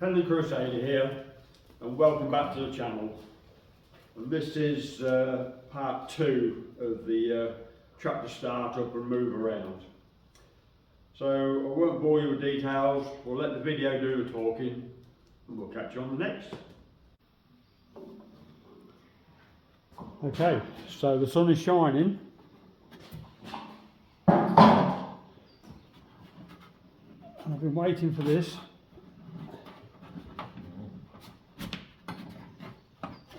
Henley Crusader here, and welcome back to the channel. And this is part 2 of the tractor start up and move around. So I won't bore you with details, we'll let the video do the talking, and we'll catch you on the next. Okay, so the sun is shining. I've been waiting for this.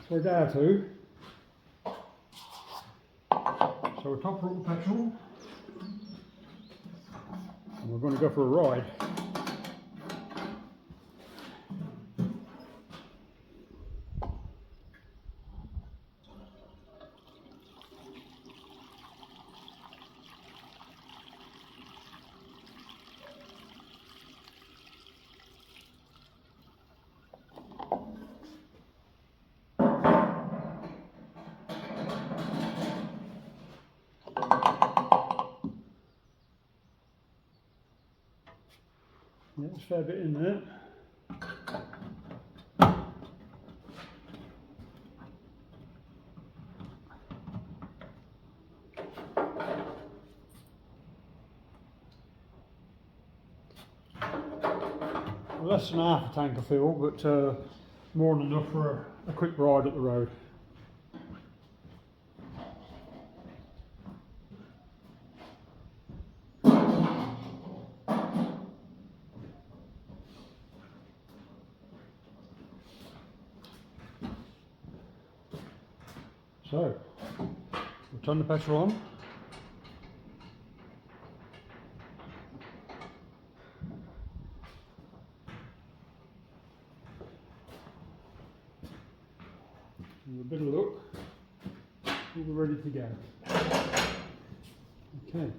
For a day or two. So we'll top up the petrol. And we're going to go for a ride. Yeah, there's a fair bit in there. Less than half a tank of fuel, but more than enough for a quick ride up the road. So, we'll turn the petrol on. With a bit of luck, we'll be ready to go. Okay.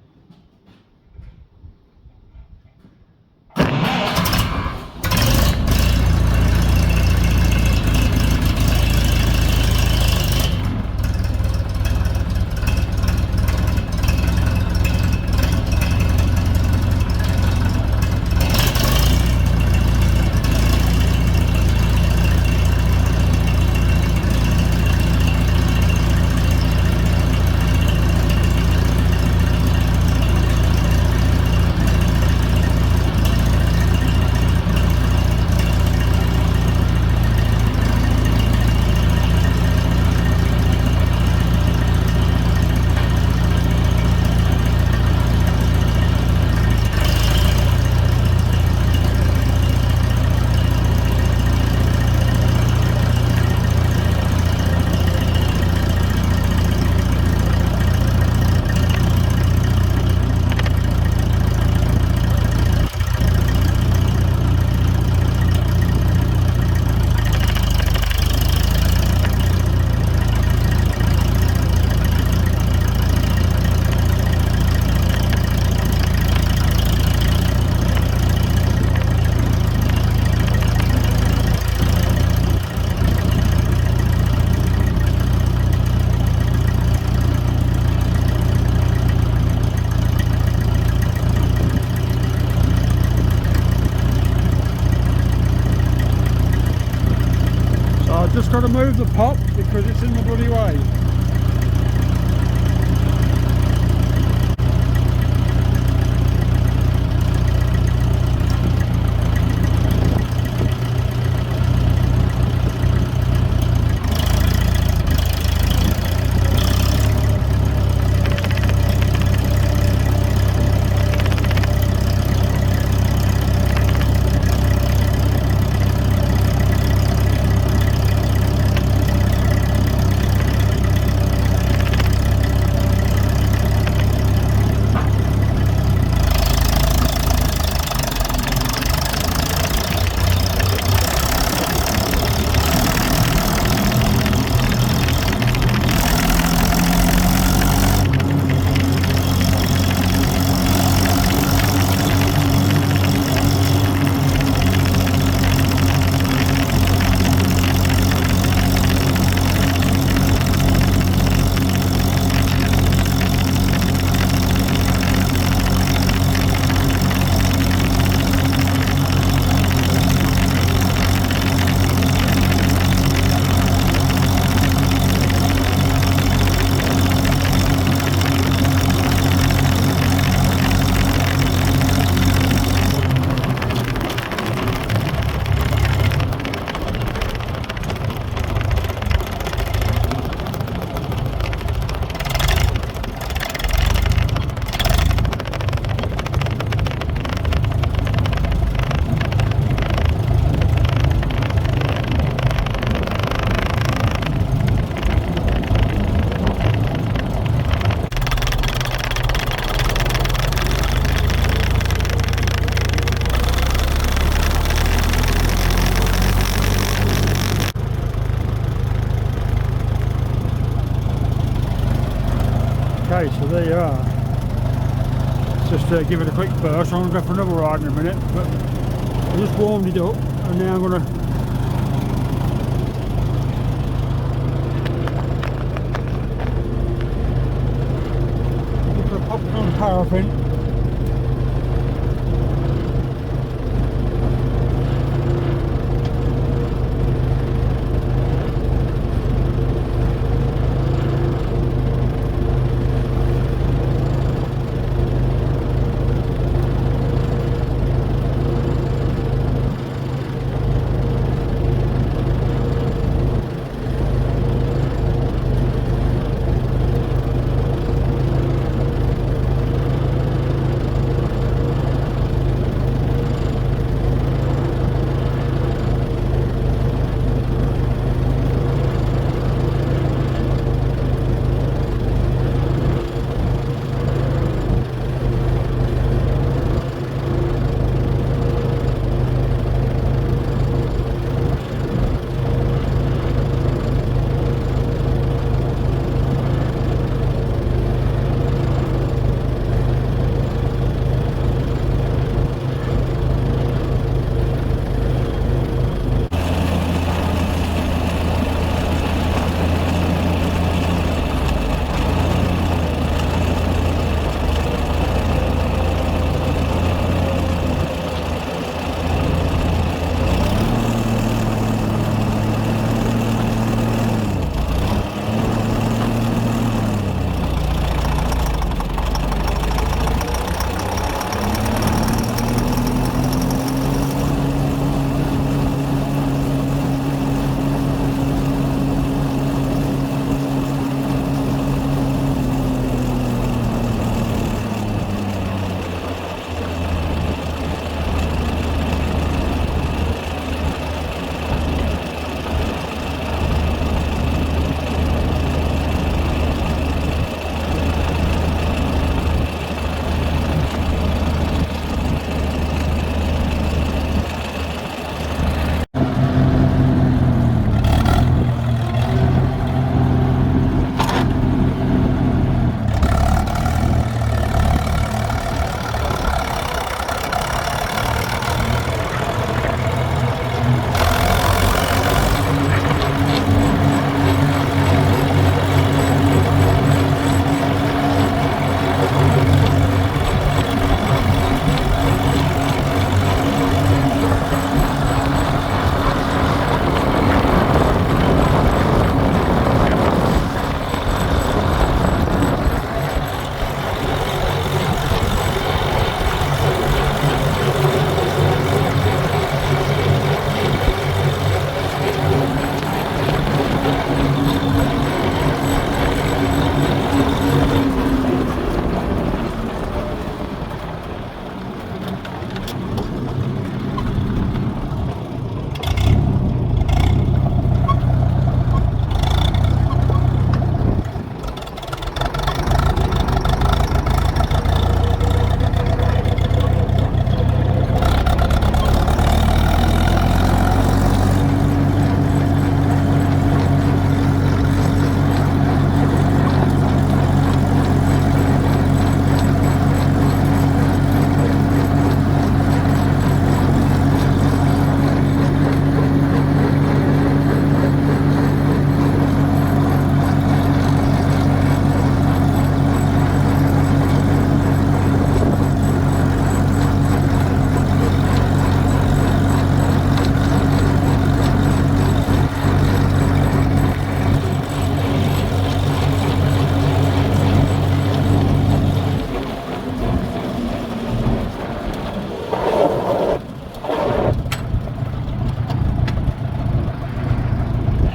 Just got to move the pot because it's in the bloody way. there you are. Let's just give it a quick burst. I'm going to go for another ride in a minute, but I just warmed it up and now I'm going to pop it on the paraffin.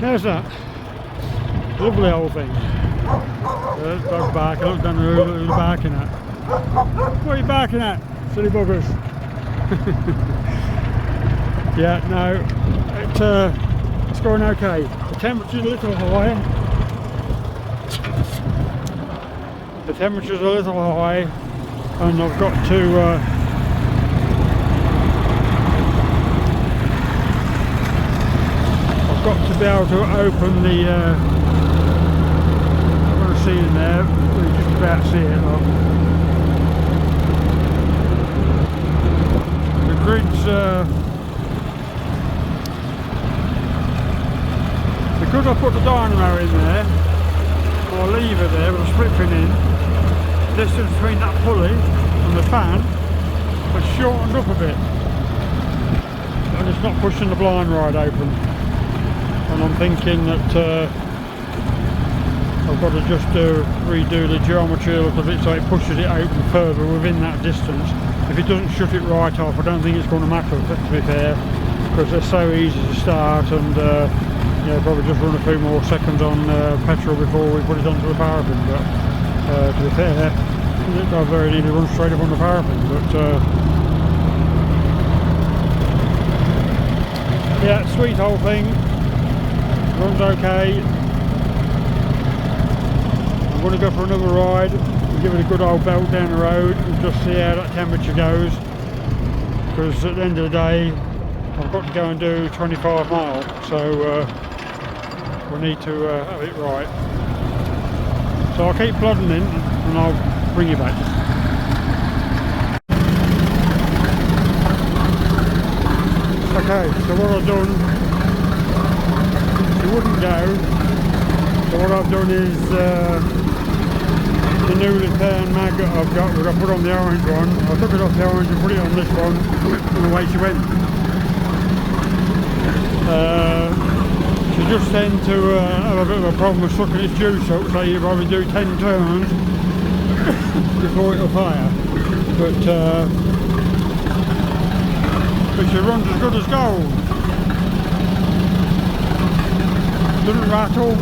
How's that? Lovely old thing. There's dog barking. I don't know who they're barking at. What are you barking at, silly buggers? Yeah, no, it's going okay. The temperature's a little high. The temperature's a little high, and I've got to be able to open the what I see in there. about to see it, look. The grid's because I put the dynamo in there, or lever there with a split pin in, the distance between that pulley and the fan has shortened up a bit. And it's not pushing the blind ride open. And I'm thinking that I've got to just redo the geometry a little bit so it pushes it open further within that distance. If it doesn't shut it right off, I don't think it's going to matter, to be fair, because they're so easy to start, and yeah, probably just run a few more seconds on petrol before we put it onto the paraffin. But to be fair, I very nearly run straight up on the paraffin. But yeah, sweet whole thing, runs okay. I'm going to go for another ride and give it a good old belt down the road and just see how that temperature goes, because at the end of the day I've got to go and do 25 miles, so we need to have it right. So I'll keep plodding in and I'll bring you back. Okay, so what I've done, it wouldn't go, so what I've done is the newly turned mag that I've got, which I put on the orange one, I took it off the orange and put it on this one, and away she went. She just tends to have a bit of a problem with sucking its juice up, so you probably do 10 turns before it'll fire. But she runs as good as gold. Doesn't rattle.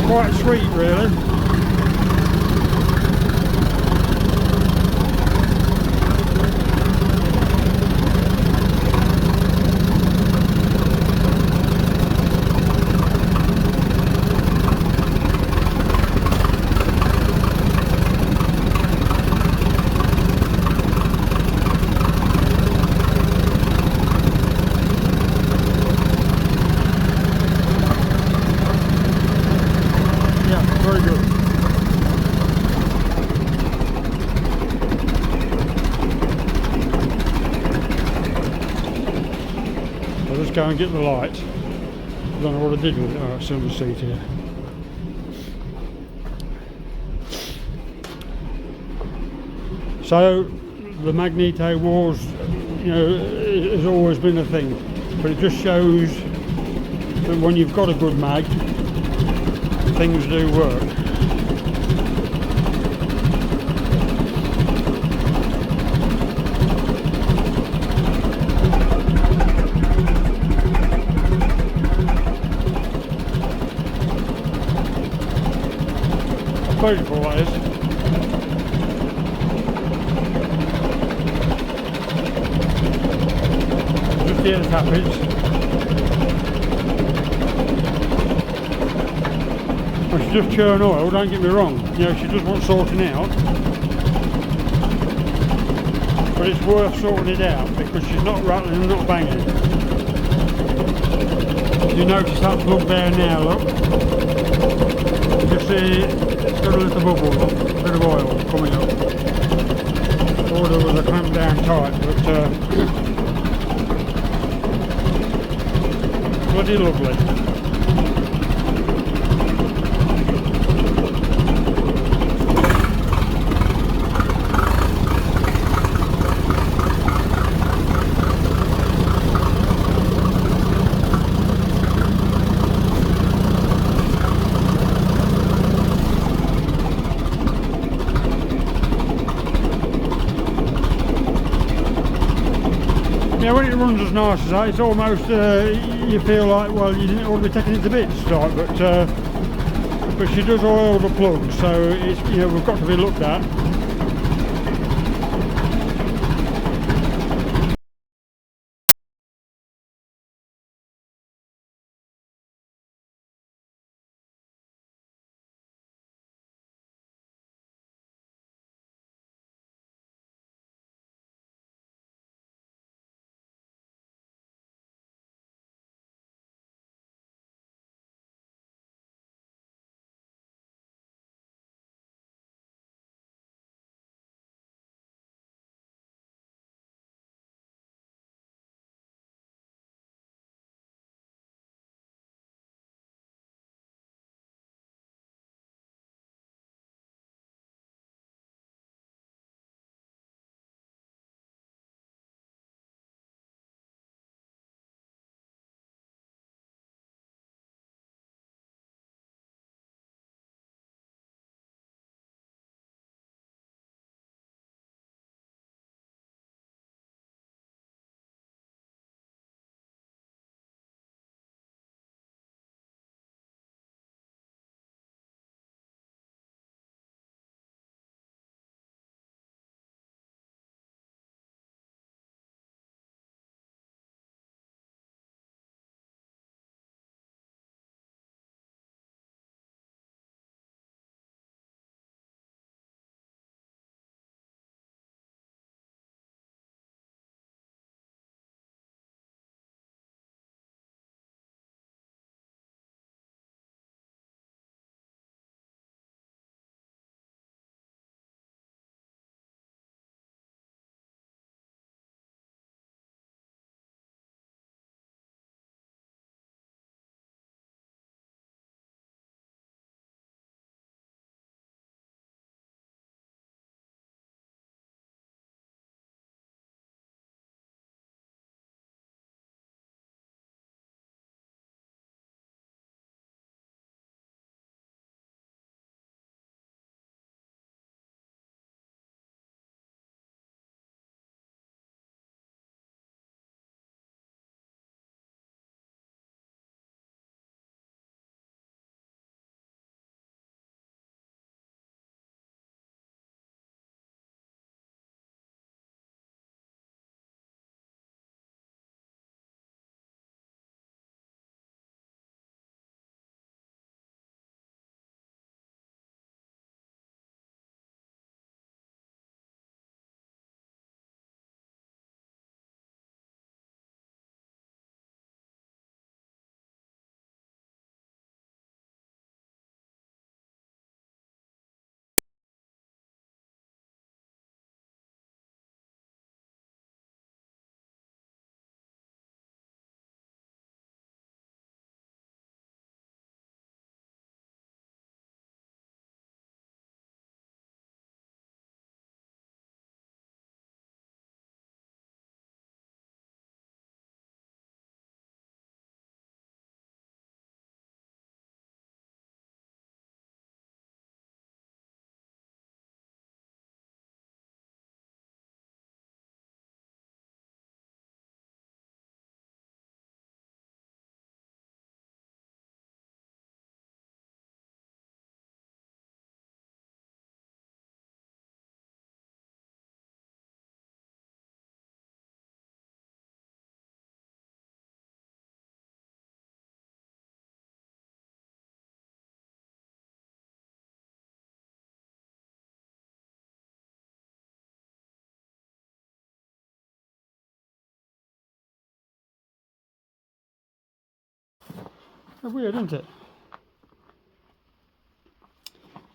Quite sweet, really. Very good. I'll just go and get the light. I don't know what I did with it. Oh, it's on the seat here. So the Magneto Wars, you know, has always been a thing, but it just shows that when you've got a good mag, things do work. Beautiful that is. Just hear the tappage. Well, she does churn oil, don't get me wrong. You know, she does want sorting out. But it's worth sorting it out because she's not rattling and not banging. You notice that plug there now, look. You see it's got a little bubble, look, a bit of oil coming up. Thought it was a clamp down tight, but bloody lovely. Yeah, when it runs as nice as that, it's almost, you feel like, well, you didn't want to be taking it to bits, right? But she does oil the plug, so it's, you know, we've got to be looked at. Weird, isn't it?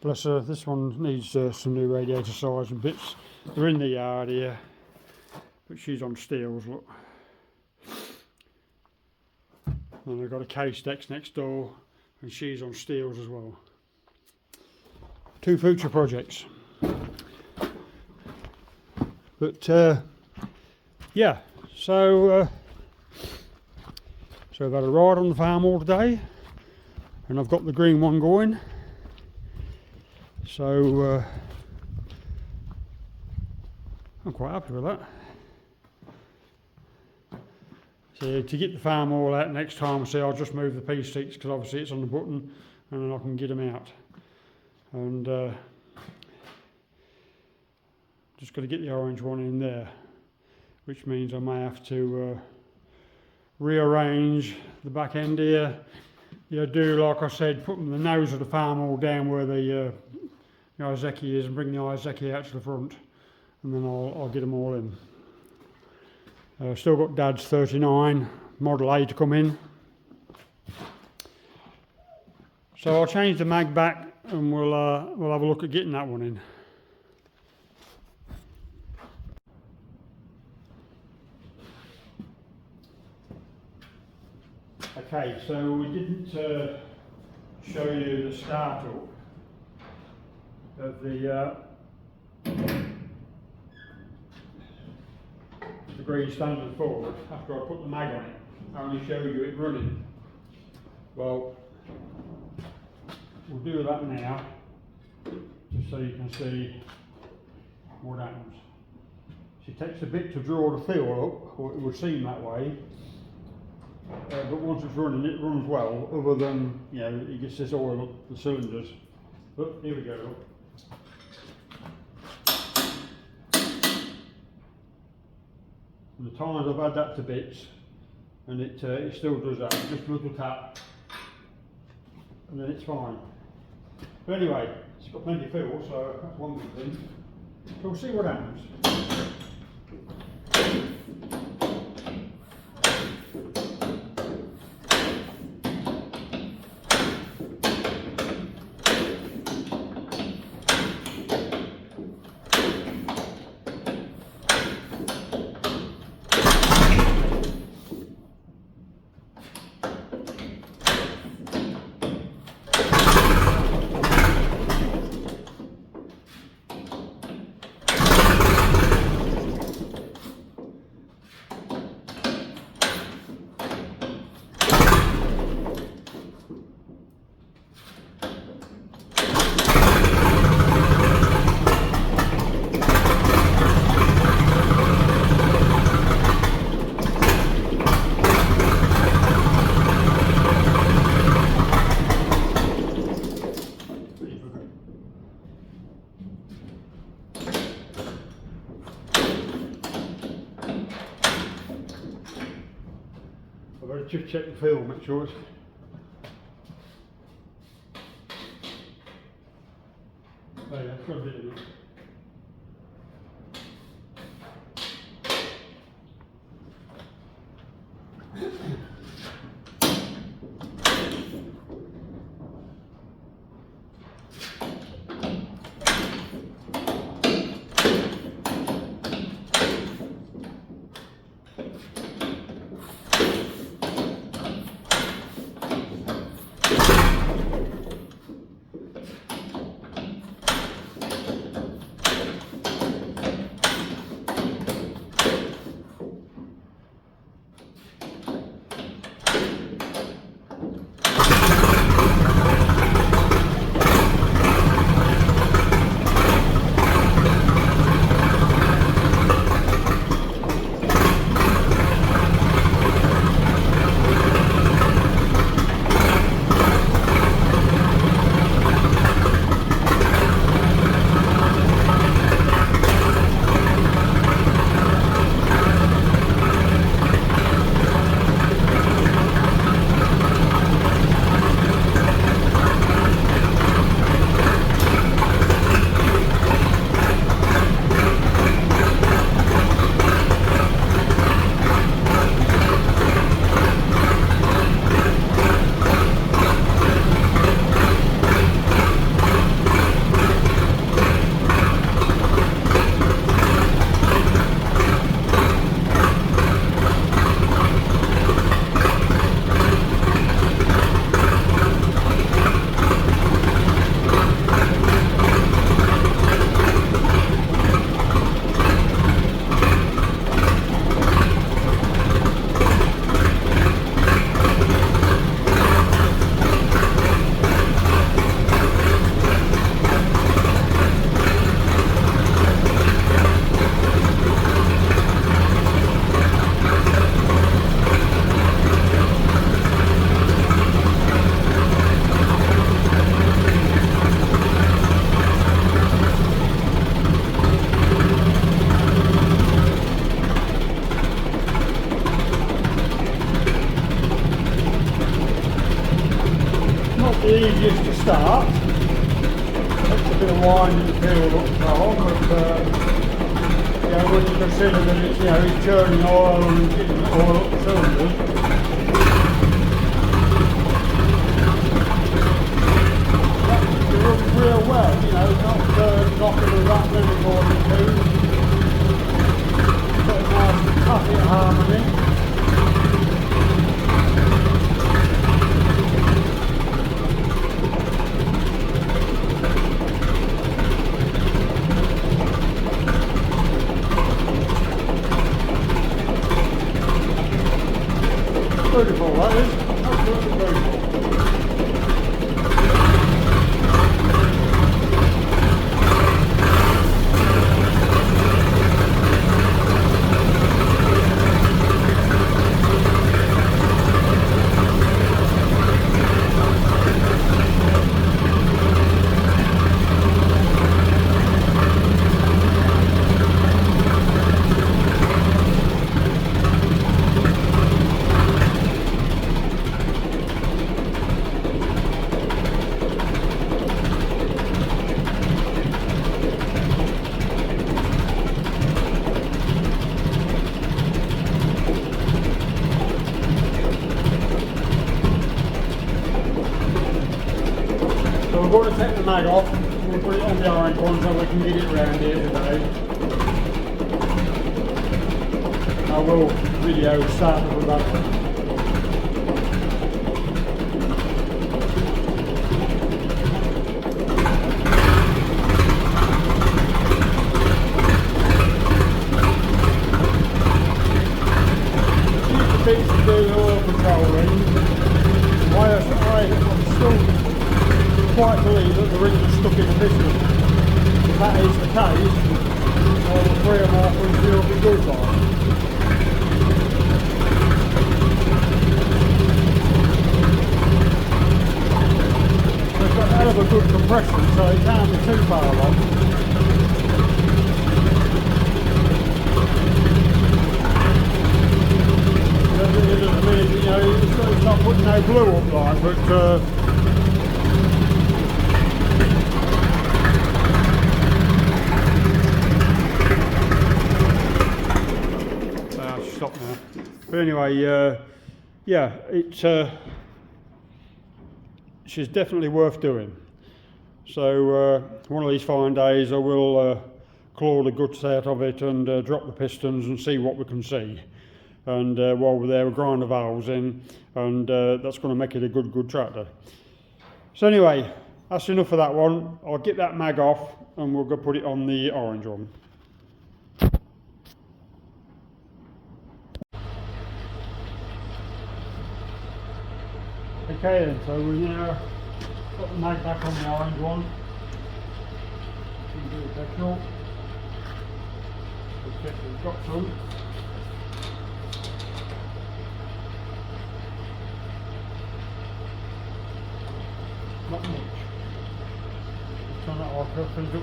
Bless her, this one needs some new radiator sides and bits. They're in the yard here, but she's on steels, look. And I've got a case decks next door, and she's on steels as well. 2 future projects. But yeah, so I've had a ride on the farm all today, and I've got the green one going. So I'm quite happy with that. So to get the farm all out next time, I'll just move the P6 because obviously it's on the button, and then I can get them out. And just got to get the orange one in there, which means I may have to rearrange the back end here. Yeah, do like I said, put the nose of the farm all down where the Iwasaki is, and bring the Iwasaki out to the front, and then I'll get them all in. Still got Dad's 39 Model A to come in. So I'll change the mag back, and we'll have a look at getting that one in. Okay, so we didn't show you the startup of the Green Standard Ford after I put the mag on it. I only showed you it running. Well, we'll do that now, just so you can see what happens. It takes a bit to draw the fuel up, or it would seem that way. But once it's running, it runs well, other than, you know, it gets this oil up the cylinders. But here we go. And the times I've had that to bits, and it still does that, just a little tap, and then it's fine. But anyway, it's got plenty of fuel, so that's one good thing. So we'll see what happens. Just check the fuel, make sure it's... Oh yeah, it's got a bit of it. easiest to start. It's a bit of winding field up top, but you know, when you consider that it's, you know, it's churning oil and getting oil up the cylinders. It runs real well, you know, it's not knocking the rattling more than two. Got a nice happy harmony. Beautiful, that is. Absolutely beautiful. So we're going to take the mag off, we'll put it on the orange one so we can get it round here today. I will video start with that one. To do the oil controlling, I'm still quite believe that the ring is stuck in the piston. If that is the case, all the 3.5 rings will be good for it. They've got a hell of a good compression, so it can't be too far along. You know, it's not putting no glue up like, but stop now. But anyway, yeah, she's definitely worth doing. So one of these fine days I will claw the guts out of it and drop the pistons and see what we can see. And while we're there, we'll grind the valves in, and that's going to make it a good tractor. So anyway, that's enough of that one. I'll get that mag off and we'll go put it on the orange one. Okay then, so we now got the mag back on the orange one. Do the petrol. We've got some. Not much. Turn that off, fill it up.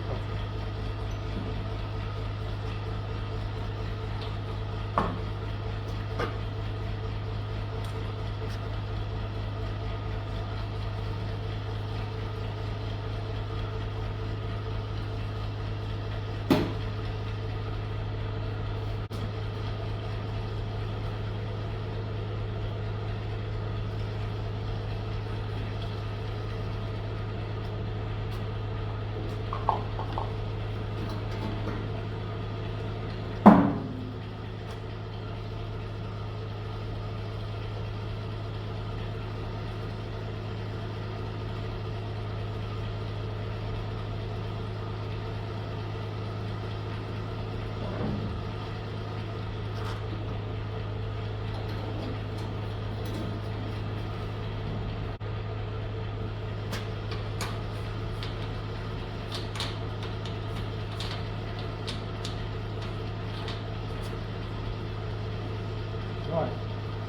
Right,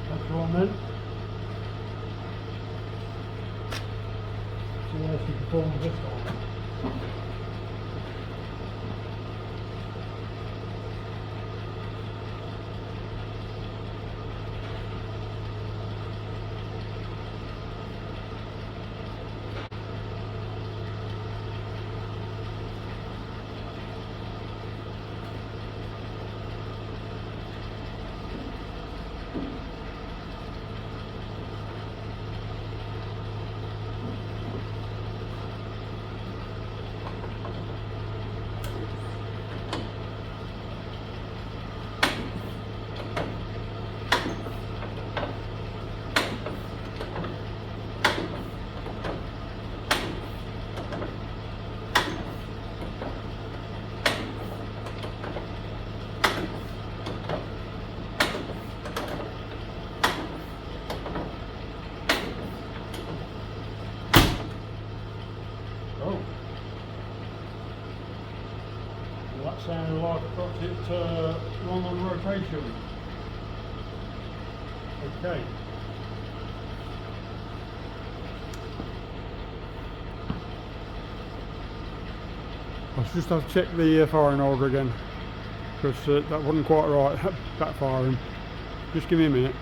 that's on then. See how she performs this one. sounded like I've got it wrong on rotation. Okay. I'll just have to check the firing order again, because that wasn't quite right, backfiring. Just give me a minute.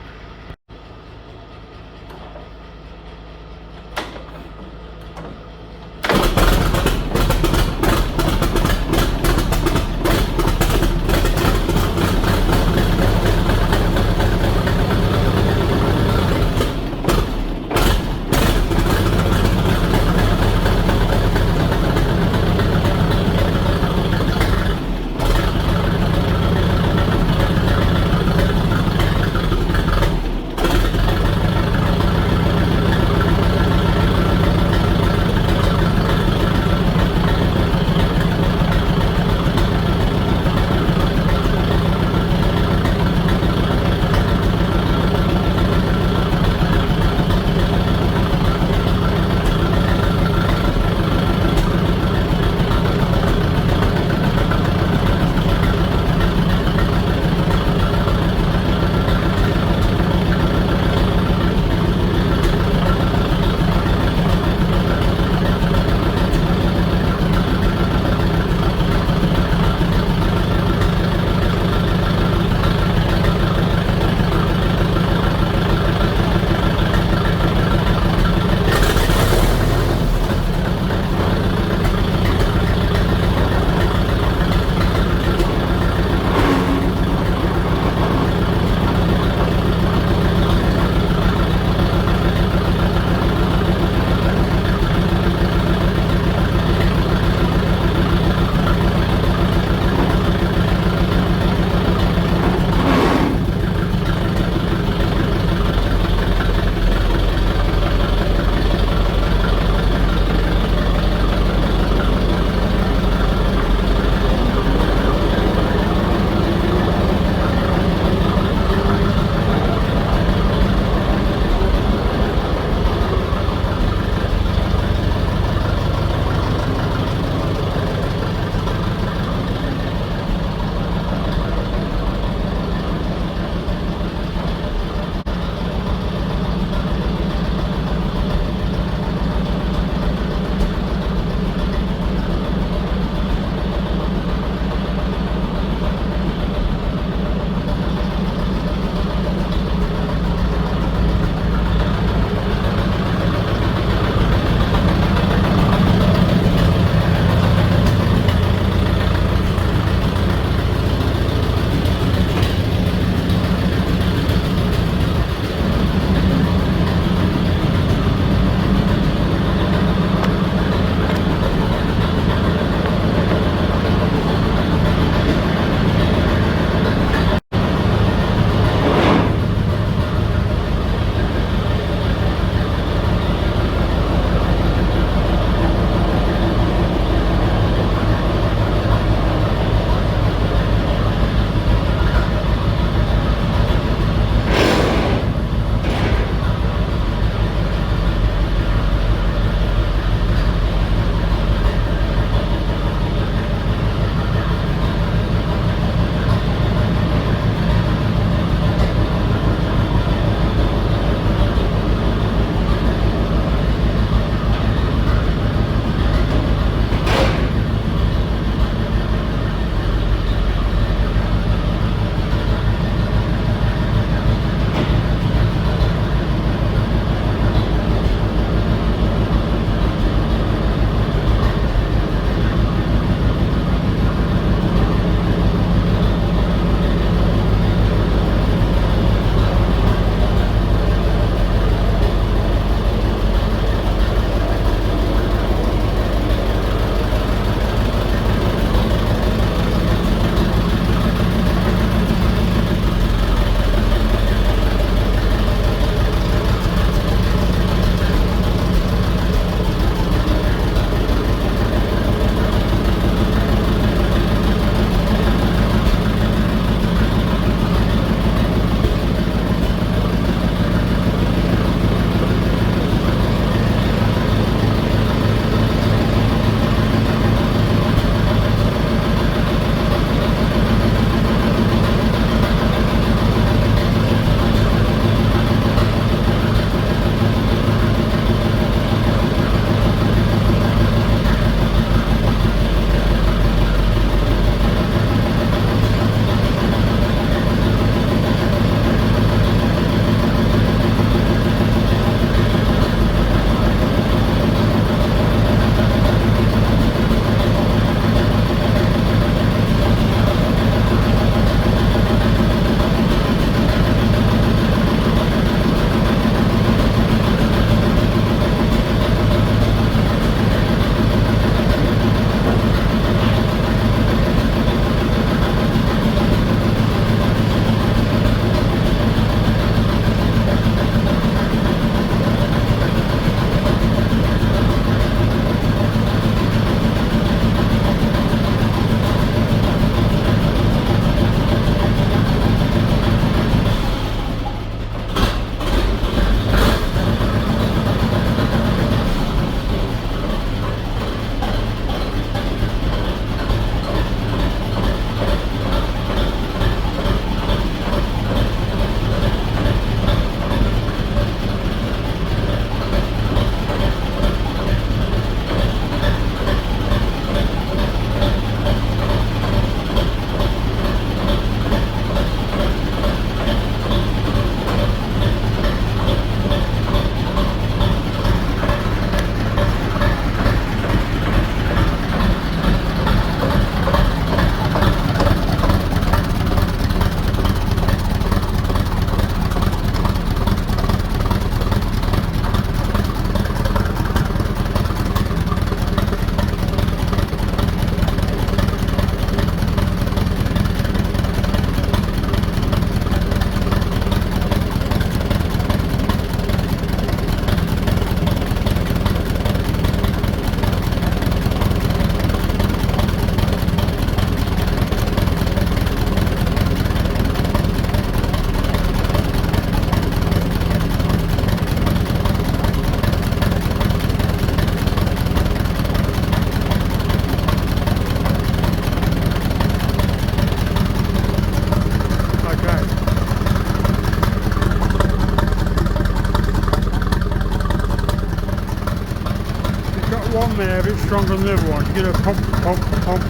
there a bit stronger than the other one. You get a pump, pump, pump.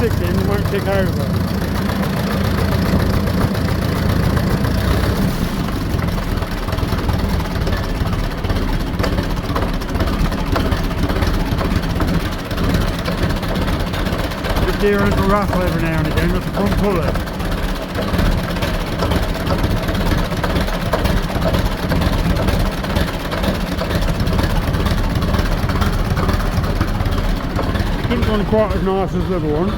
Sticking, it won't tick over. The gear has a rattle every now and again, that's a front puller. It's on quite as nice as the other one.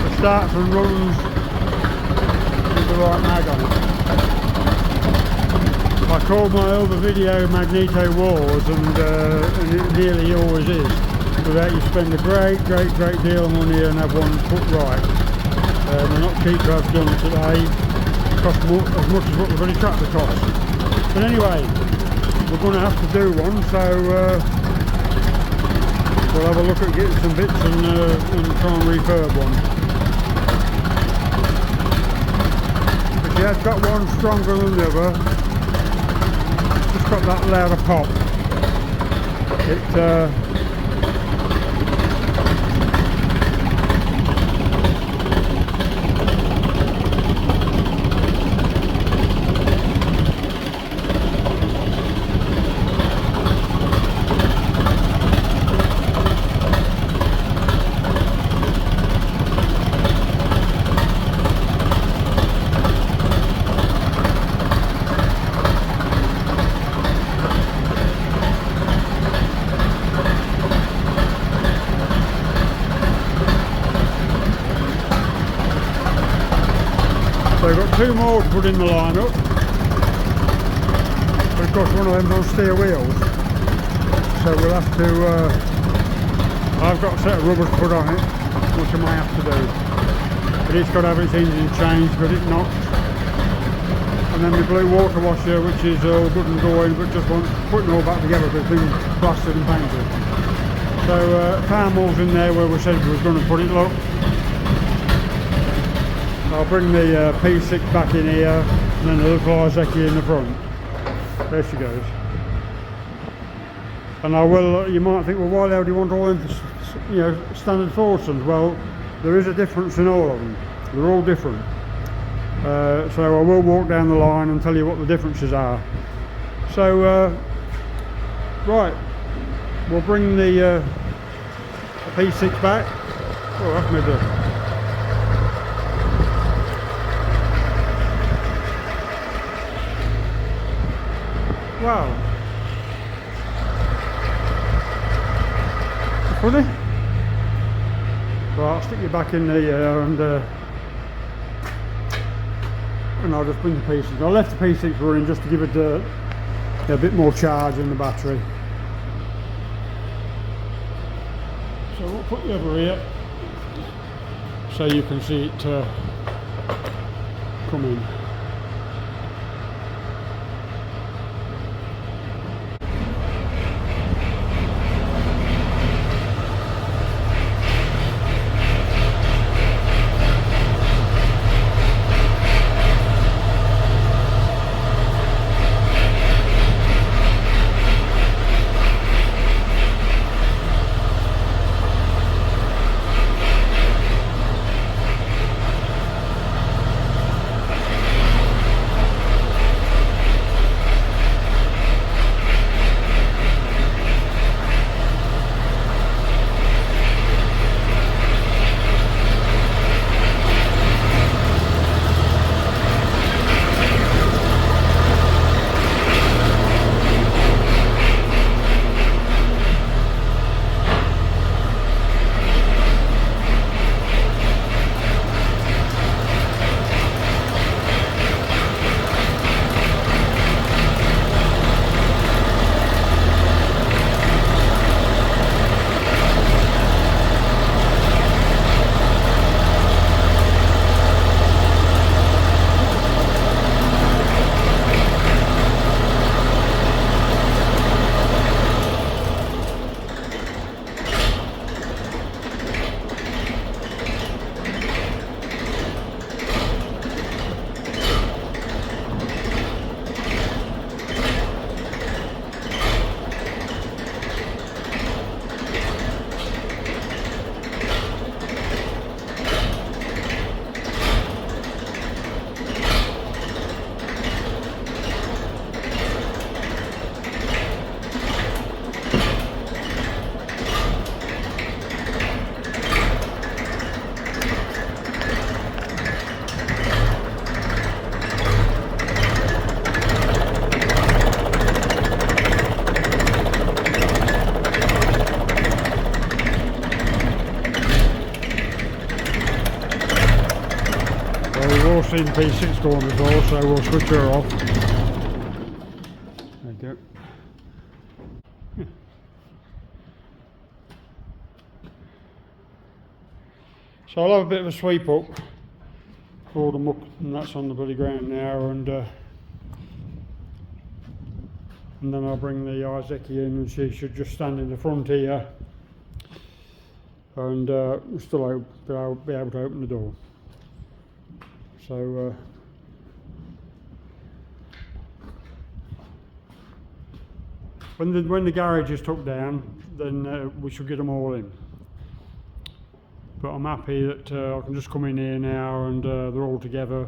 It starts and runs with the right mag on it. I call my other video Magneto Wars, and it nearly always is, without you spend a great deal of money and have one put right. They're not cheap to have done today, cost as much as what the bloody tractor costs. But anyway, we're going to have to do one, so we'll have a look at getting some bits and try and refurb one. But she has got one stronger than the other, just got that louder pop. So we've got two more to put in the lineup, but of course one of them's on steer wheels, so we'll have to, I've got a set of rubbers to put on it, which I might have to do, but it's got to have its engine changed, got it knocked, and then the blue water washer, which is all good and going, but just wants putting it all back together because it's been plastered and painted. So power mold's in there where we said we were going to put it, look. I'll bring the P6 back in here, and then the little Iseki in the front. There she goes. And I will, you might think, well, why the hell do you want all them, standard Fordsons? Well, there is a difference in all of them. They're all different. So I will walk down the line and tell you what the differences are. So, right, we'll bring the P6 back. Oh, that's made the... Wow. Funny. Right, I'll stick you back in there and I'll just bring the P6. I left the P6 running just to give it a bit more charge in the battery. So we'll put you over here so you can see it come in. seen the P6 go on before, so we'll switch her off. There you go. So I'll have a bit of a sweep up, all the muck and that's on the bloody ground now, and then I'll bring the Isaac in, and she should just stand in the front here, and still be able to open the door. So when the garage is took down, then we should get them all in. But I'm happy that I can just come in here now, and they're all together,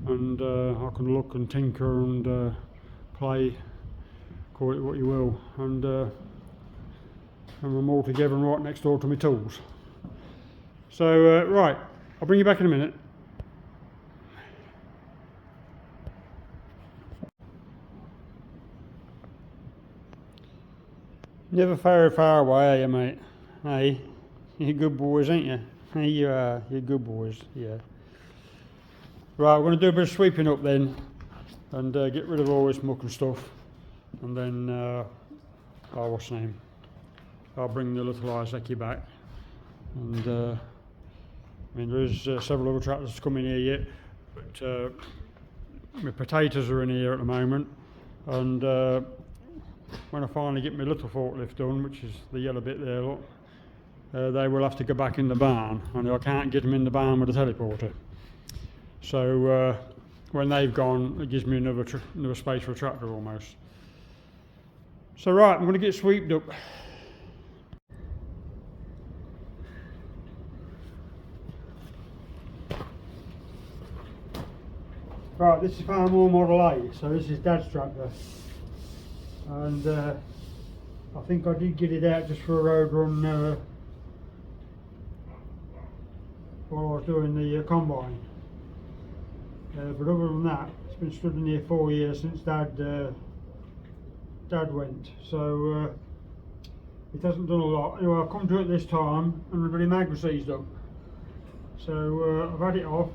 and I can look and tinker and play, call it what you will, and I'm all together and right next door to my tools. So right, I'll bring you back in a minute. Never very far away, are you, mate? Hey, you're good boys, ain't you? Hey, you are. You're good boys, yeah. Right, we're going to do a bit of sweeping up then, and get rid of all this muck and stuff, and then, what's the name? I'll bring the little Isaac back, and I mean, there's several other tractors to come in here yet, but my potatoes are in here at the moment, and when I finally get my little forklift done, which is the yellow bit there, look, they will have to go back in the barn, and I can't get them in the barn with a teleporter. So when they've gone, it gives me another space for a tractor almost. So right, I'm going to get sweeped up. Right, this is Farmore Model 8, so this is Dad's tractor. And I think I did get it out just for a road run while I was doing the combine. But other than that, it's been stood in here 4 years since Dad went. So it hasn't done a lot. Anyway, I've come to it this time, and the bloody mag was seized up. So I've had it off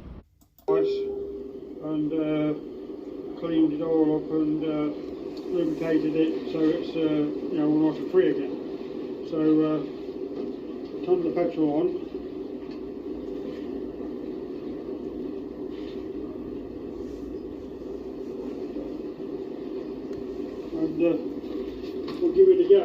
and cleaned it all up and lubricated it so it's you know, nice and free again. So turn the petrol on, and we'll give it a go.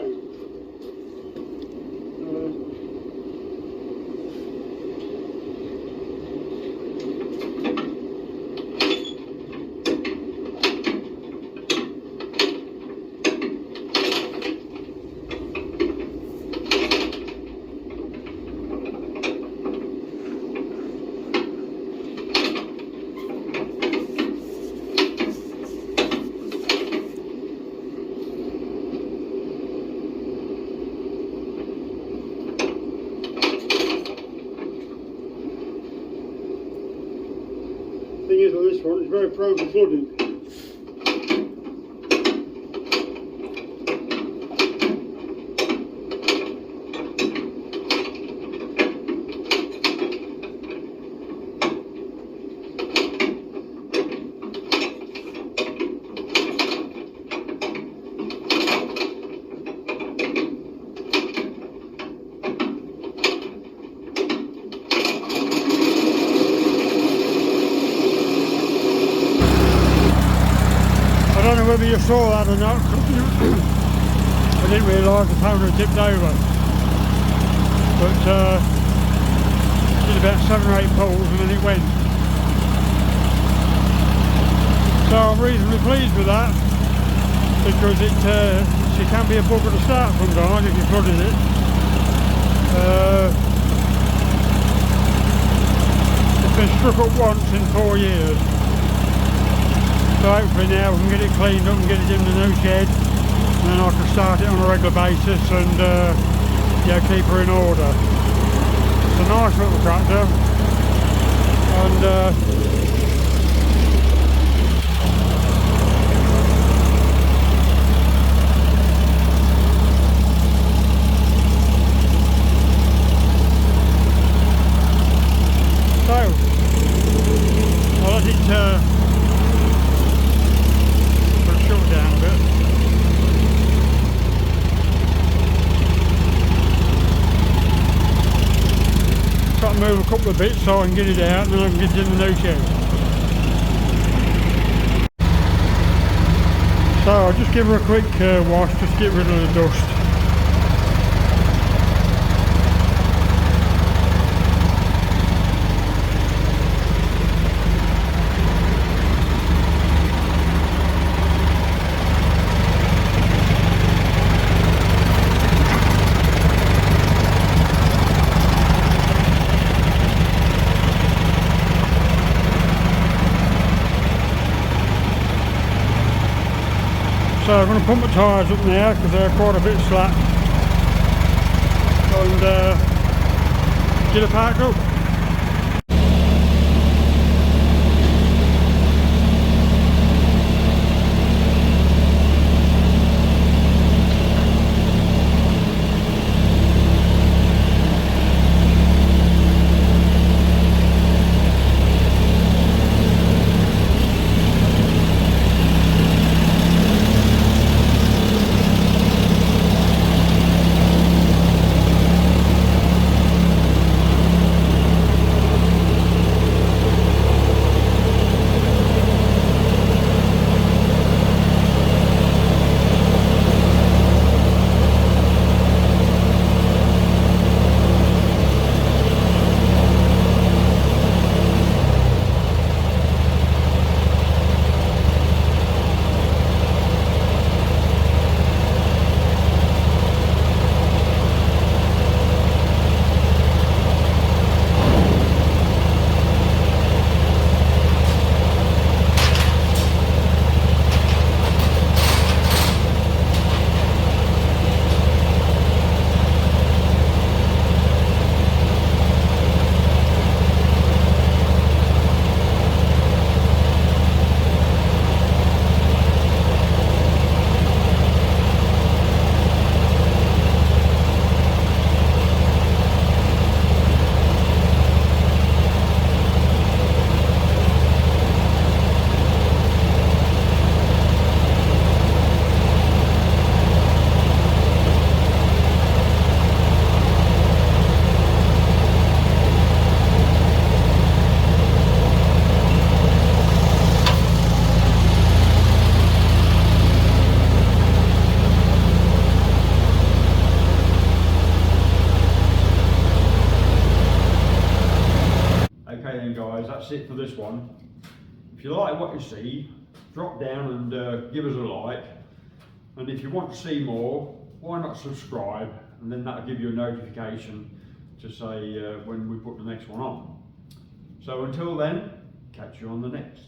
Thing is on this one, it's very prone to flooding. I don't know whether you saw that or not. I didn't realise the panel had tipped over. But did about 7 or 8 pulls and then it went. So I'm reasonably pleased with that, because it can be a bugger to start sometimes if you flooded it. It's been struck up once in 4 years. So hopefully now we can get it cleaned up and get it in the new shed, and then I can start it on a regular basis and yeah, keep her in order. It's a nice little tractor, and so I'll let it to move a couple of bits so I can get it out and then I can get it in the new shed. So I'll just give her a quick wash just to get rid of the dust. So I'm going to pump the tyres up now because they're quite a bit slack and get it parked up. That's it for this one. If you like what you see, drop down and give us a like, and if you want to see more, why not subscribe, and then that'll give you a notification to say when we put the next one on. So until then, catch you on the next.